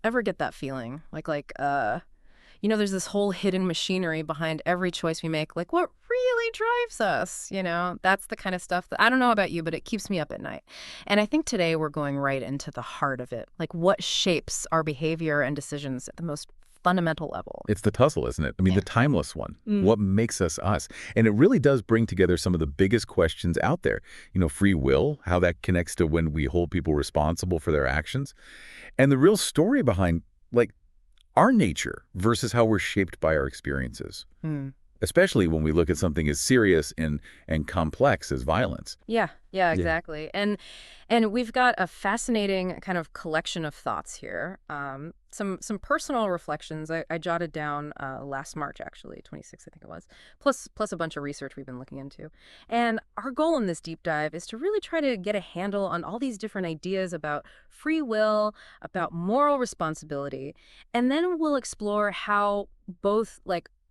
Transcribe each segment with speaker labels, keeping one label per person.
Speaker 1: Ever get that feeling? There's this whole hidden machinery behind every choice we make. Like, what really drives us? That's the kind of stuff that I don't know about you, but it keeps me up at night. And I think today we're going right into the heart of it. Like, what shapes our behavior and decisions at the most fundamental level?
Speaker 2: It's the tussle, isn't it? I mean,
Speaker 1: Yeah.
Speaker 2: the timeless one.
Speaker 1: Mm.
Speaker 2: What makes us us? And it really does bring together some of the biggest questions out there. Free will, how that connects to when we hold people responsible for their actions, and the real story behind, like, our nature versus how we're shaped by our experiences,
Speaker 1: Hmm.
Speaker 2: especially when we look at something as serious and complex as violence.
Speaker 1: Yeah,
Speaker 2: Yeah.
Speaker 1: exactly. And we've got a fascinating kind of collection of thoughts here. Some personal reflections I jotted down last March, actually, 26, I think it was, plus a bunch of research we've been looking into. And our goal in this deep dive is to really try to get a handle on all these different ideas about free will, about moral responsibility, and then we'll explore how both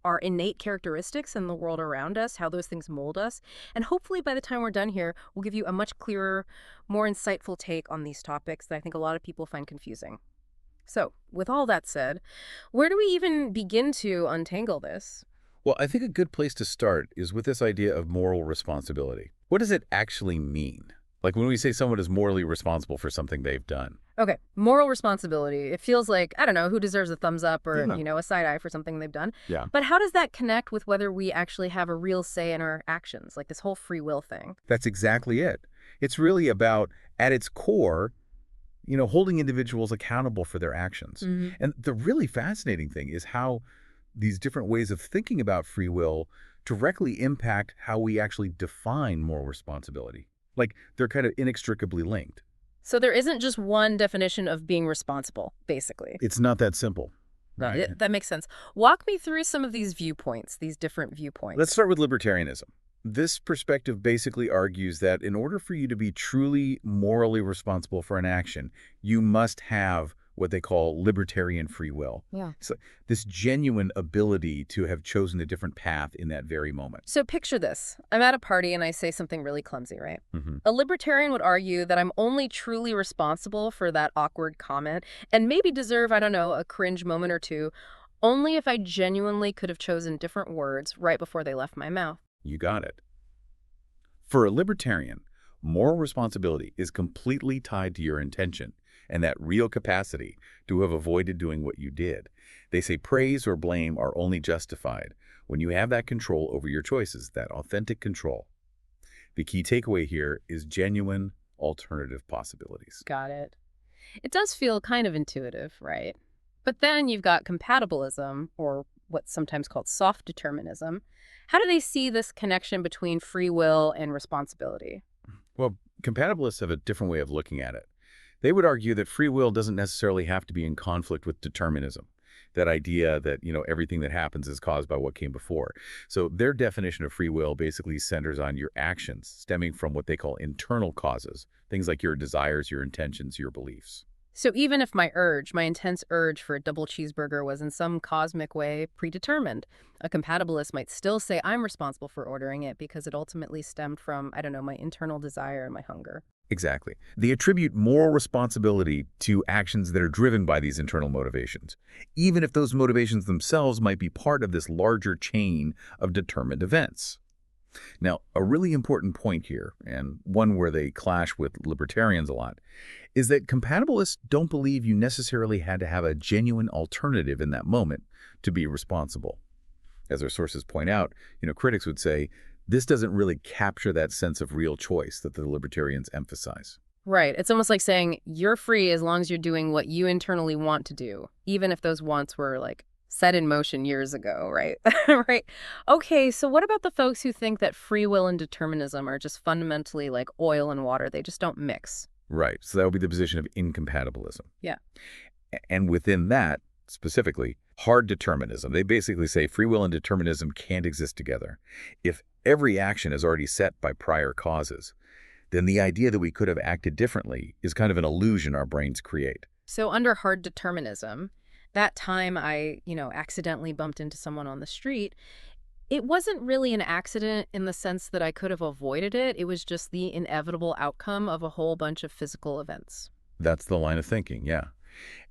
Speaker 1: our innate characteristics in the world around us, how those things mold us. And hopefully by the time we're done here, we'll give you a much clearer, more insightful take on these topics that I think a lot of people find confusing. So, with all that said, where do we even begin to untangle this?
Speaker 2: Well, I think a good place to start is with this idea of moral responsibility. What does it actually mean? Like when we say someone is morally responsible for something they've done.
Speaker 1: Okay, moral responsibility. It feels like, I don't know, who deserves a thumbs up or,
Speaker 2: Yeah.
Speaker 1: a side eye for something they've done.
Speaker 2: Yeah.
Speaker 1: But how does that connect with whether we actually have a real say in our actions, like this whole free will thing?
Speaker 2: That's exactly it. It's really about, at its core, holding individuals accountable for their actions.
Speaker 1: Hmm.
Speaker 2: And the really fascinating thing is how these different ways of thinking about free will directly impact how we actually define moral responsibility. Like they're kind of inextricably linked.
Speaker 1: So there isn't just one definition of being responsible, basically.
Speaker 2: It's not that simple. Right.
Speaker 1: That makes sense. Walk me through some of these viewpoints, these different viewpoints.
Speaker 2: Let's start with libertarianism. This perspective basically argues that in order for you to be truly morally responsible for an action, you must have what they call libertarian free will.
Speaker 1: Yeah.
Speaker 2: So this genuine ability to have chosen a different path in that very moment.
Speaker 1: So picture this. I'm at a party and I say something really clumsy, right?
Speaker 2: Hmm.
Speaker 1: A libertarian would argue that I'm only truly responsible for that awkward comment and maybe deserve, I don't know, a cringe moment or two, only if I genuinely could have chosen different words right before they left my mouth.
Speaker 2: You got it. For a libertarian, moral responsibility is completely tied to your intention and that real capacity to have avoided doing what you did. They say praise or blame are only justified when you have that control over your choices, that authentic control. The key takeaway here is genuine alternative possibilities.
Speaker 1: Got it. It does feel kind of intuitive, right? But then you've got compatibilism, or what's sometimes called soft determinism. How do they see this connection between free will and responsibility?
Speaker 2: Well, compatibilists have a different way of looking at it. They would argue that free will doesn't necessarily have to be in conflict with determinism. That idea that, everything that happens is caused by what came before. So their definition of free will basically centers on your actions stemming from what they call internal causes, things like your desires, your intentions, your beliefs.
Speaker 1: So even if my intense urge for a double cheeseburger was in some cosmic way predetermined, a compatibilist might still say I'm responsible for ordering it because it ultimately stemmed from, I don't know, my internal desire and my hunger.
Speaker 2: Exactly. They attribute moral responsibility to actions that are driven by these internal motivations, even if those motivations themselves might be part of this larger chain of determined events. Now, a really important point here, and one where they clash with libertarians a lot, is that compatibilists don't believe you necessarily had to have a genuine alternative in that moment to be responsible. As their sources point out, critics would say, this doesn't really capture that sense of real choice that the libertarians emphasize.
Speaker 1: Right. It's almost like saying you're free as long as you're doing what you internally want to do, even if those wants were set in motion years ago, right? Right. Okay, so what about the folks who think that free will and determinism are just fundamentally like oil and water? They just don't mix.
Speaker 2: Right. So that would be the position of incompatibilism.
Speaker 1: Yeah.
Speaker 2: And within that, specifically, hard determinism. They basically say free will and determinism can't exist together. If every action is already set by prior causes, then the idea that we could have acted differently is kind of an illusion our brains create.
Speaker 1: So under hard determinism, that time I, accidentally bumped into someone on the street, it wasn't really an accident in the sense that I could have avoided it. It was just the inevitable outcome of a whole bunch of physical events.
Speaker 2: That's the line of thinking, yeah.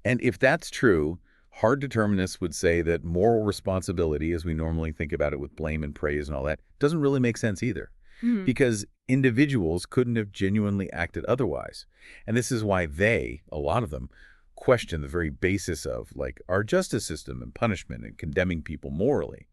Speaker 2: And if that's true, hard determinists would say that moral responsibility, as we normally think about it with blame and praise and all that, doesn't really make sense either.
Speaker 1: Hmm.
Speaker 2: Because individuals couldn't have genuinely acted otherwise. And this is why they, a lot of them, question the very basis of, like, our justice system and punishment and condemning people morally.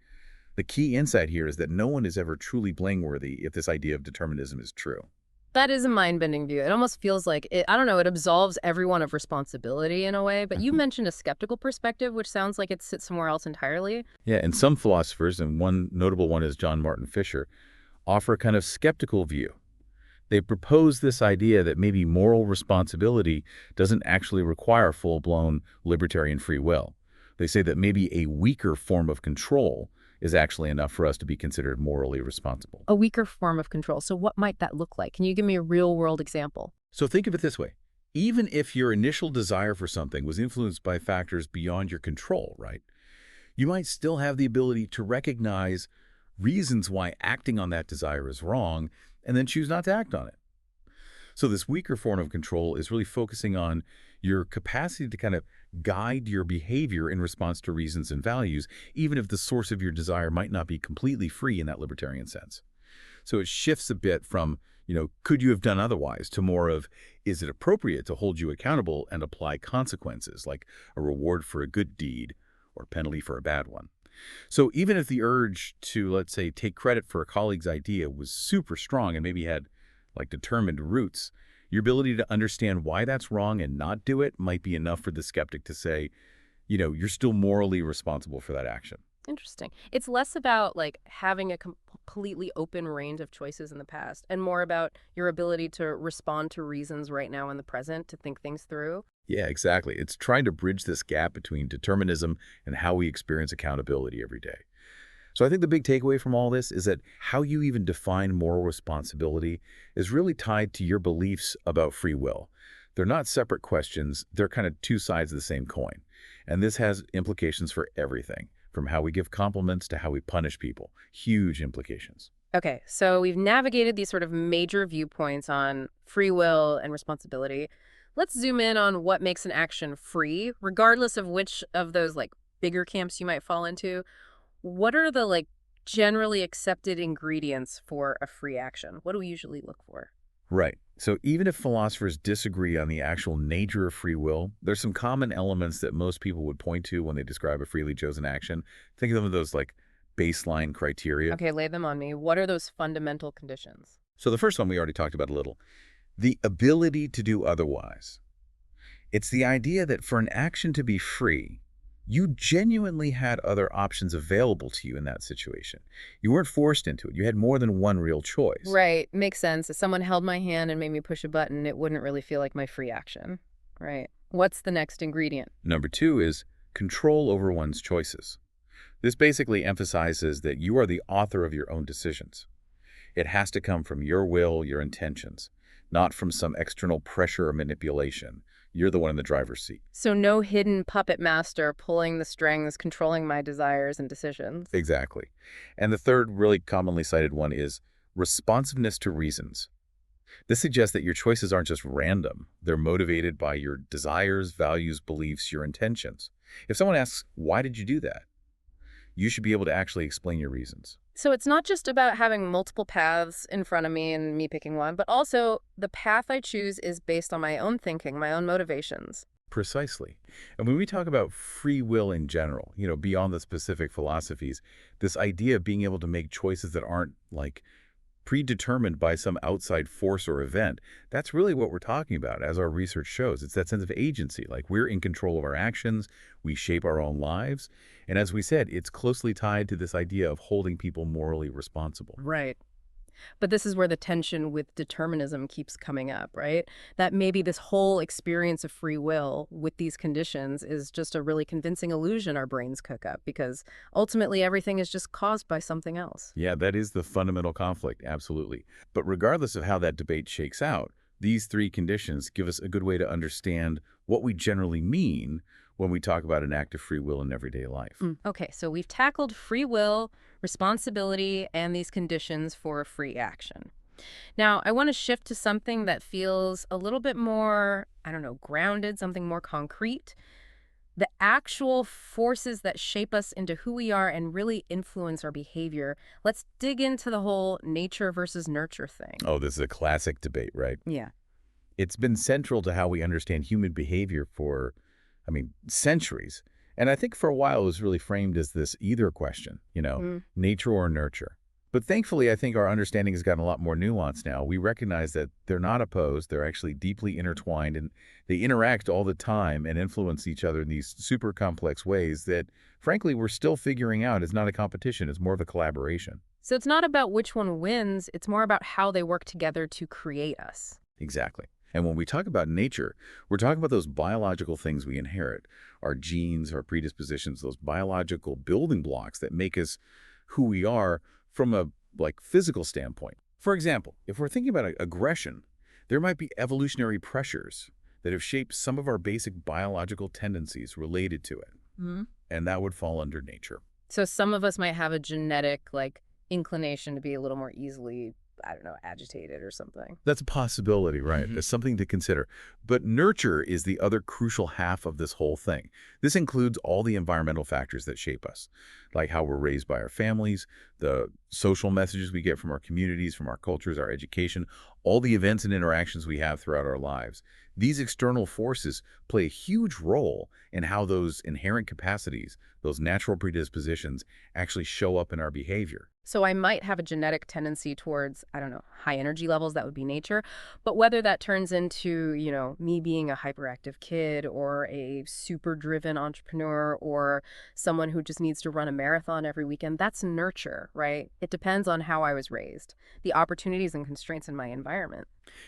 Speaker 2: The key insight here is that no one is ever truly blameworthy if this idea of determinism is true.
Speaker 1: That is a mind-bending view. It almost feels like, I don't know, it absolves everyone of responsibility in a way. But you
Speaker 2: Mhm.
Speaker 1: mentioned a skeptical perspective, which sounds like it sits somewhere else entirely.
Speaker 2: Yeah, and some philosophers, and one notable one is John Martin Fisher, offer a kind of skeptical view. They propose this idea that maybe moral responsibility doesn't actually require full-blown libertarian free will. They say that maybe a weaker form of control is actually enough for us to be considered morally responsible.
Speaker 1: A weaker form of control. So what might that look like? Can you give me a real-world example?
Speaker 2: So think of it this way. Even if your initial desire for something was influenced by factors beyond your control, right? You might still have the ability to recognize reasons why acting on that desire is wrong and then choose not to act on it. So this weaker form of control is really focusing on your capacity to kind of guide your behavior in response to reasons and values, even if the source of your desire might not be completely free in that libertarian sense. So it shifts a bit from, could you have done otherwise, to more of, is it appropriate to hold you accountable and apply consequences, like a reward for a good deed or penalty for a bad one? So even if the urge to, let's say, take credit for a colleague's idea was super strong and maybe had like determined roots, your ability to understand why that's wrong and not do it might be enough for the skeptic to say, you're still morally responsible for that action.
Speaker 1: Interesting. It's less about like having a completely open range of choices in the past and more about your ability to respond to reasons right now in the present, to think things through.
Speaker 2: Yeah, exactly. It's trying to bridge this gap between determinism and how we experience accountability every day. So I think the big takeaway from all this is that how you even define moral responsibility is really tied to your beliefs about free will. They're not separate questions. They're kind of two sides of the same coin. And this has implications for everything, from how we give compliments to how we punish people. Huge implications.
Speaker 1: Okay, so we've navigated these sort of major viewpoints on free will and responsibility. Let's zoom in on what makes an action free, regardless of which of those like bigger camps you might fall into. What are the like generally accepted ingredients for a free action? What do we usually look for?
Speaker 2: Right. So even if philosophers disagree on the actual nature of free will, there's some common elements that most people would point to when they describe a freely chosen action. Think of them as those like baseline criteria.
Speaker 1: Okay, lay them on me. What are those fundamental conditions?
Speaker 2: So the first one we already talked about a little, the ability to do otherwise. It's the idea that for an action to be free, you genuinely had other options available to you in that situation. You weren't forced into it. You had more than one real choice.
Speaker 1: Right, makes sense. If someone held my hand and made me push a button, it wouldn't really feel like my free action. Right. What's the next ingredient?
Speaker 2: Number two is control over one's choices. This basically emphasizes that you are the author of your own decisions. It has to come from your will, your intentions, not from some external pressure or manipulation. You're the one in the driver's seat.
Speaker 1: So no hidden puppet master pulling the strings, controlling my desires and decisions.
Speaker 2: Exactly. And the third really commonly cited one is responsiveness to reasons. This suggests that your choices aren't just random. They're motivated by your desires, values, beliefs, your intentions. If someone asks, why did you do that? You should be able to actually explain your reasons.
Speaker 1: So it's not just about having multiple paths in front of me and me picking one, but also the path I choose is based on my own thinking, my own motivations.
Speaker 2: Precisely. And when we talk about free will in general, beyond the specific philosophies, this idea of being able to make choices that aren't like predetermined by some outside force or event, that's really what we're talking about, as our research shows. It's that sense of agency, like we're in control of our actions, we shape our own lives. And as we said, it's closely tied to this idea of holding people morally responsible.
Speaker 1: Right. But this is where the tension with determinism keeps coming up, right? That maybe this whole experience of free will with these conditions is just a really convincing illusion our brains cook up because ultimately everything is just caused by something else.
Speaker 2: Yeah, that is the fundamental conflict, absolutely. But regardless of how that debate shakes out, these three conditions give us a good way to understand what we generally mean when we talk about an act of free will in everyday life.
Speaker 1: Okay, so we've tackled free will, responsibility, and these conditions for a free action. Now, I want to shift to something that feels a little bit more, I don't know, grounded, something more concrete. The actual forces that shape us into who we are and really influence our behavior. Let's dig into the whole nature versus nurture thing.
Speaker 2: Oh, this is a classic debate, right?
Speaker 1: Yeah.
Speaker 2: It's been central to how we understand human behavior for, centuries. And I think for a while it was really framed as this either question,
Speaker 1: Mm.
Speaker 2: nature or nurture. But thankfully, I think our understanding has gotten a lot more nuanced now. We recognize that they're not opposed. They're actually deeply intertwined, and they interact all the time and influence each other in these super complex ways that, frankly, we're still figuring out. It's not a competition. It's more of a collaboration.
Speaker 1: So it's not about which one wins, it's more about how they work together to create us.
Speaker 2: Exactly. And when we talk about nature, we're talking about those biological things we inherit, our genes, our predispositions, those biological building blocks that make us who we are from a physical standpoint. For example, if we're thinking about aggression, there might be evolutionary pressures that have shaped some of our basic biological tendencies related to it,
Speaker 1: Mm.
Speaker 2: and that would fall under nature.
Speaker 1: So some of us might have a genetic, inclination to be a little more easily, I don't know, agitated or something.
Speaker 2: That's a possibility, right? It's something to consider. But nurture is the other crucial half of this whole thing. This includes all the environmental factors that shape us, like how we're raised by our families, the social messages we get from our communities, from our cultures, our education, all the events and interactions we have throughout our lives. These external forces play a huge role in how those inherent capacities, those natural predispositions, actually show up in our behavior.
Speaker 1: So I might have a genetic tendency towards, I don't know, high energy levels, that would be nature. But whether that turns into, me being a hyperactive kid or a super driven entrepreneur or someone who just needs to run a marathon every weekend, that's nurture, right? It depends on how I was raised, the opportunities and constraints in my environment.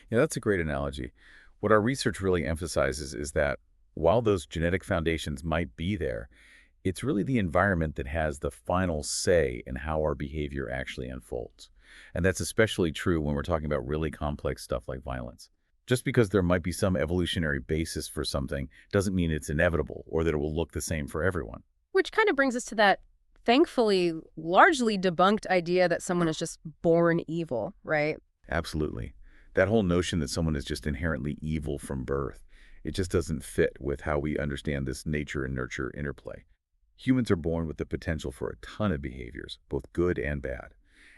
Speaker 2: Yeah, that's a great analogy. What our research really emphasizes is that while those genetic foundations might be there, it's really the environment that has the final say in how our behavior actually unfolds. And that's especially true when we're talking about really complex stuff like violence. Just because there might be some evolutionary basis for something doesn't mean it's inevitable or that it will look the same for everyone.
Speaker 1: Which kind of brings us to that thankfully largely debunked idea that someone is just born evil, right?
Speaker 2: Absolutely. That whole notion that someone is just inherently evil from birth, it just doesn't fit with how we understand this nature and nurture interplay. Humans are born with the potential for a ton of behaviors, both good and bad.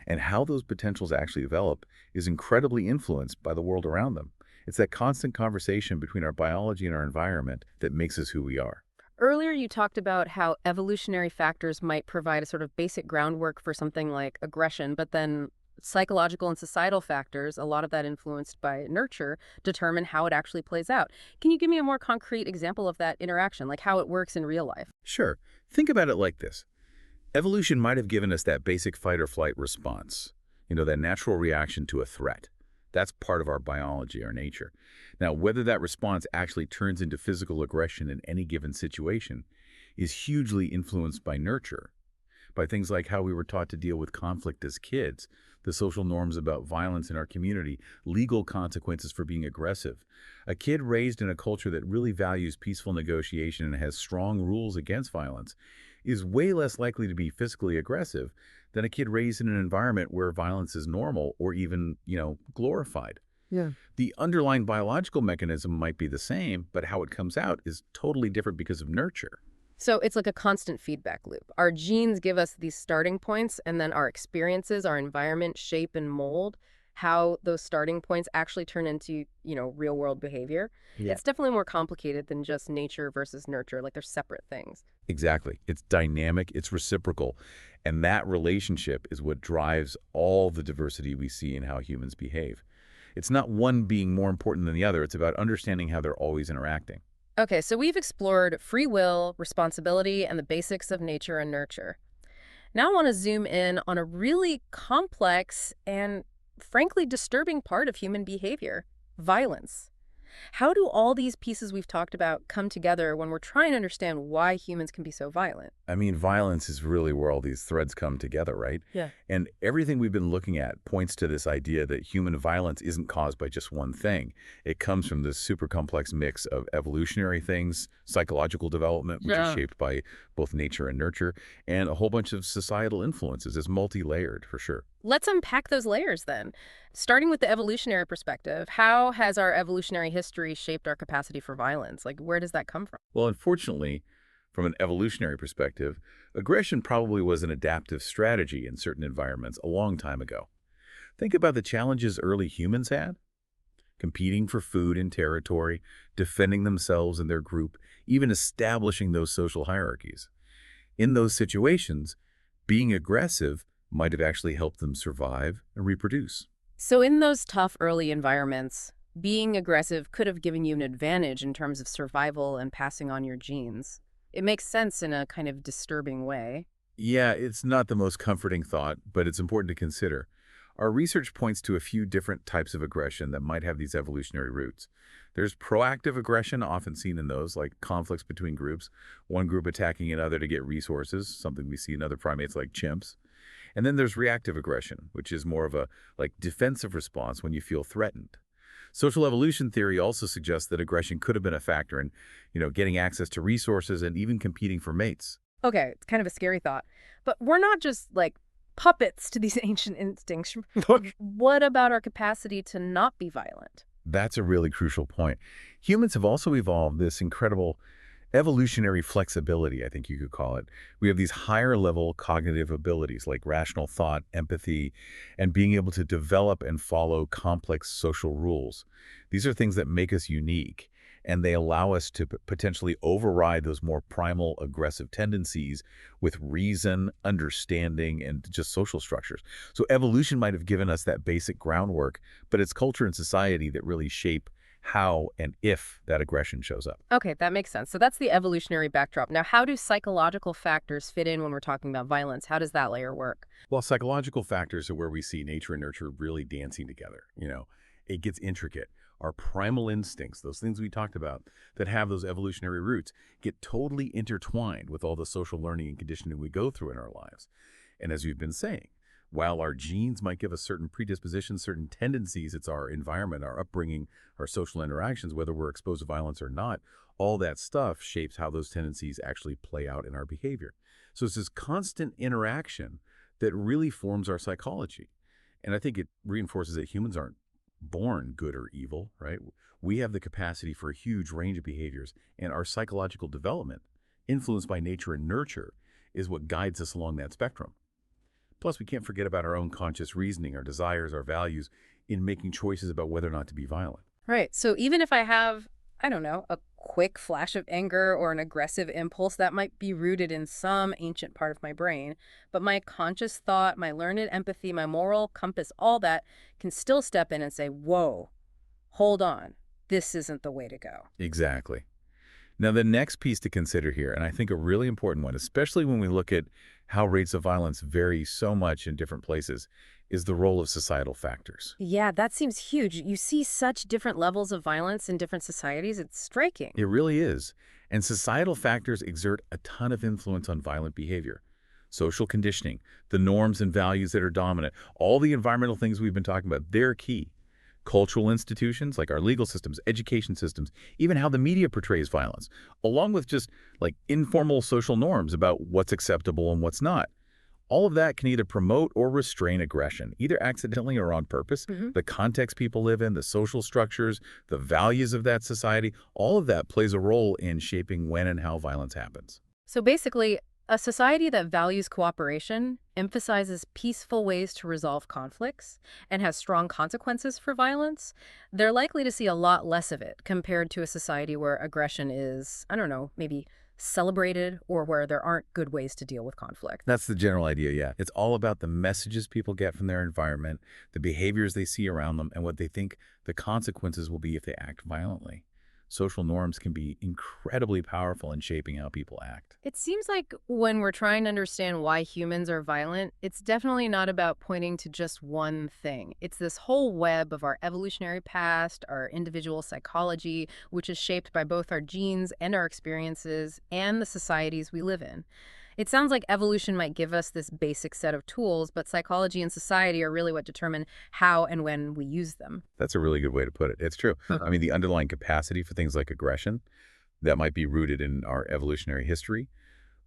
Speaker 2: And how those potentials actually develop is incredibly influenced by the world around them. It's that constant conversation between our biology and our environment that makes us who we are.
Speaker 1: Earlier, you talked about how evolutionary factors might provide a sort of basic groundwork for something like aggression, but then psychological and societal factors, a lot of that influenced by nurture, determine how it actually plays out. Can you give me a more concrete example of that interaction, like how it works in real life?
Speaker 2: Sure. Think about it like this. Evolution might have given us that basic fight or flight response, that natural reaction to a threat. That's part of our biology, our nature. Now, whether that response actually turns into physical aggression in any given situation is hugely influenced by nurture, by things like how we were taught to deal with conflict as kids, the social norms about violence in our community, legal consequences for being aggressive. A kid raised in a culture that really values peaceful negotiation and has strong rules against violence is way less likely to be physically aggressive than a kid raised in an environment where violence is normal or even, glorified.
Speaker 1: Yeah.
Speaker 2: The underlying biological mechanism might be the same, but how it comes out is totally different because of nurture.
Speaker 1: So it's like a constant feedback loop. Our genes give us these starting points, and then our experiences, our environment shape and mold how those starting points actually turn into, real world behavior.
Speaker 2: Yeah.
Speaker 1: It's definitely more complicated than just nature versus nurture. Like they're separate things.
Speaker 2: Exactly. It's dynamic, it's reciprocal, and that relationship is what drives all the diversity we see in how humans behave. It's not one being more important than the other. It's about understanding how they're always interacting.
Speaker 1: Okay, so we've explored free will, responsibility, and the basics of nature and nurture. Now I want to zoom in on a really complex and frankly disturbing part of human behavior, violence. How do all these pieces we've talked about come together when we're trying to understand why humans can be so violent?
Speaker 2: Violence is really where all these threads come together, right?
Speaker 1: Yeah.
Speaker 2: And everything we've been looking at points to this idea that human violence isn't caused by just one thing. It comes from this super complex mix of evolutionary things, psychological development, which is shaped by both nature and nurture, and a whole bunch of societal influences. It's multi-layered, for sure.
Speaker 1: Let's unpack those layers then. Starting with the evolutionary perspective, how has our evolutionary history shaped our capacity for violence? Like, where does that come from?
Speaker 2: Well, unfortunately, from an evolutionary perspective, aggression probably was an adaptive strategy in certain environments a long time ago. Think about the challenges early humans had: competing for food and territory, defending themselves and their group, even establishing those social hierarchies. In those situations, being aggressive might have actually helped them survive and reproduce.
Speaker 1: So, in those tough early environments, being aggressive could have given you an advantage in terms of survival and passing on your genes. It makes sense in a kind of disturbing way.
Speaker 2: Yeah, it's not the most comforting thought, but it's important to consider. Our research points to a few different types of aggression that might have these evolutionary roots. There's proactive aggression, often seen in those, like conflicts between groups, one group attacking another to get resources, something we see in other primates like chimps. And then there's reactive aggression, which is more of a defensive response when you feel threatened. Social evolution theory also suggests that aggression could have been a factor in, getting access to resources and even competing for mates.
Speaker 1: Okay, it's kind of a scary thought. But we're not just like puppets to these ancient instincts. What about our capacity to not be violent?
Speaker 2: That's a really crucial point. Humans have also evolved this incredible evolutionary flexibility, I think you could call it. We have these higher level cognitive abilities like rational thought, empathy, and being able to develop and follow complex social rules. These are things that make us unique, and they allow us to potentially override those more primal aggressive tendencies with reason, understanding, and just social structures. So evolution might have given us that basic groundwork, but it's culture and society that really shape how and if that aggression shows up.
Speaker 1: Okay, that makes sense. So that's the evolutionary backdrop. Now, how do psychological factors fit in when we're talking about violence? How does that layer work?
Speaker 2: Well, psychological factors are where we see nature and nurture really dancing together. It gets intricate. Our primal instincts, those things we talked about that have those evolutionary roots, get totally intertwined with all the social learning and conditioning we go through in our lives. And as we've been saying, while our genes might give us certain predispositions, certain tendencies, it's our environment, our upbringing, our social interactions, whether we're exposed to violence or not, all that stuff shapes how those tendencies actually play out in our behavior. So it's this constant interaction that really forms our psychology. And I think it reinforces that humans aren't born good or evil, right? We have the capacity for a huge range of behaviors, and our psychological development, influenced by nature and nurture, is what guides us along that spectrum. Plus, we can't forget about our own conscious reasoning, our desires, our values in making choices about whether or not to be violent.
Speaker 1: Right. So even if I have, I don't know, a quick flash of anger or an aggressive impulse, that might be rooted in some ancient part of my brain, but my conscious thought, my learned empathy, my moral compass, all that can still step in and say, whoa, hold on, this isn't the way to go.
Speaker 2: Exactly. Now, the next piece to consider here, and I think a really important one, especially when we look at how rates of violence vary so much in different places, is the role of societal factors.
Speaker 1: Yeah, that seems huge. You see such different levels of violence in different societies. It's striking.
Speaker 2: It really is. And societal factors exert a ton of influence on violent behavior. Social conditioning, the norms and values that are dominant, all the environmental things we've been talking about, they're key. Cultural institutions like our legal systems, education systems, even how the media portrays violence, along with just informal social norms about what's acceptable and what's not. All of that can either promote or restrain aggression, either accidentally or on purpose. The context people live in, the social structures, the values of that society, all of that plays a role in shaping when and how violence happens.
Speaker 1: So basically, a society that values cooperation, emphasizes peaceful ways to resolve conflicts, and has strong consequences for violence, they're likely to see a lot less of it compared to a society where aggression is, I don't know, maybe celebrated or where there aren't good ways to deal with conflict.
Speaker 2: That's the general idea, yeah. It's all about the messages people get from their environment, the behaviors they see around them, and what they think the consequences will be if they act violently. Social norms can be incredibly powerful in shaping how people act.
Speaker 1: It seems like when we're trying to understand why humans are violent, it's definitely not about pointing to just one thing. It's this whole web of our evolutionary past, our individual psychology, which is shaped by both our genes and our experiences and the societies we live in. It sounds like evolution might give us this basic set of tools, but psychology and society are really what determine how and when we use them.
Speaker 2: That's a really good way to put it. It's true. I mean, the underlying capacity for things like aggression, that might be rooted in our evolutionary history,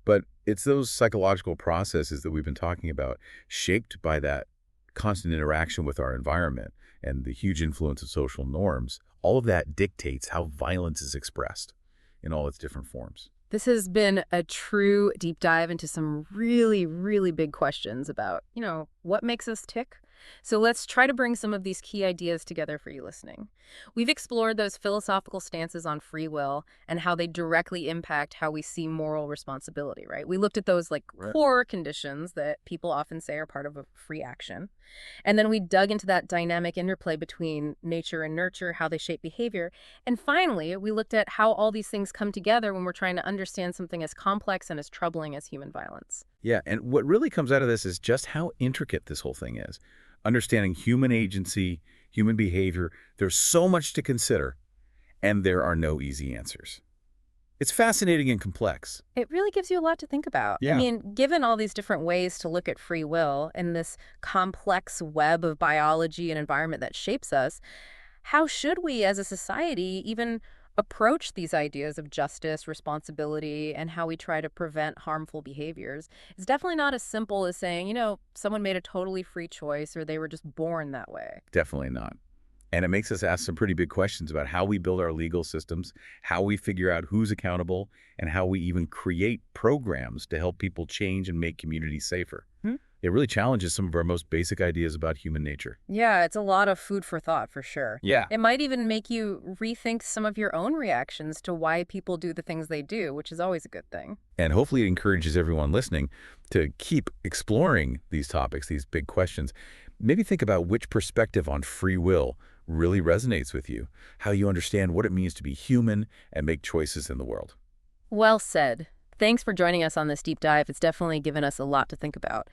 Speaker 2: but it's those psychological processes that we've been talking about, shaped by that constant interaction with our environment and the huge influence of social norms, all of that dictates how violence is expressed in all its different forms.
Speaker 1: This has been a true deep dive into some really, really big questions about, what makes us tick? So let's try to bring some of these key ideas together for you listening. We've explored those philosophical stances on free will and how they directly impact how we see moral responsibility, right? We looked at those like
Speaker 2: Right.
Speaker 1: core conditions that people often say are part of a free action. And then we dug into that dynamic interplay between nature and nurture, how they shape behavior. And finally, we looked at how all these things come together when we're trying to understand something as complex and as troubling as human violence.
Speaker 2: Yeah, and what really comes out of this is just how intricate this whole thing is. Understanding human agency, human behavior, there's so much to consider, and there are no easy answers. It's fascinating and complex.
Speaker 1: It really gives you a lot to think about. I
Speaker 2: Yeah.
Speaker 1: mean, given all these different ways to look at free will in this complex web of biology and environment that shapes us, how should we as a society even approach these ideas of justice, responsibility, and how we try to prevent harmful behaviors? It's definitely not as simple as saying, someone made a totally free choice or they were just born that way.
Speaker 2: Definitely not. And it makes us ask some pretty big questions about how we build our legal systems, how we figure out who's accountable, and how we even create programs to help people change and make communities safer.
Speaker 1: Hmm?
Speaker 2: It really challenges some of our most basic ideas about human nature.
Speaker 1: Yeah, it's a lot of food for thought for sure.
Speaker 2: Yeah.
Speaker 1: It might even make you rethink some of your own reactions to why people do the things they do, which is always a good thing.
Speaker 2: And hopefully it encourages everyone listening to keep exploring these topics, these big questions. Maybe think about which perspective on free will really resonates with you, how you understand what it means to be human and make choices in the world.
Speaker 1: Well said. Thanks for joining us on this deep dive. It's definitely given us a lot to think about.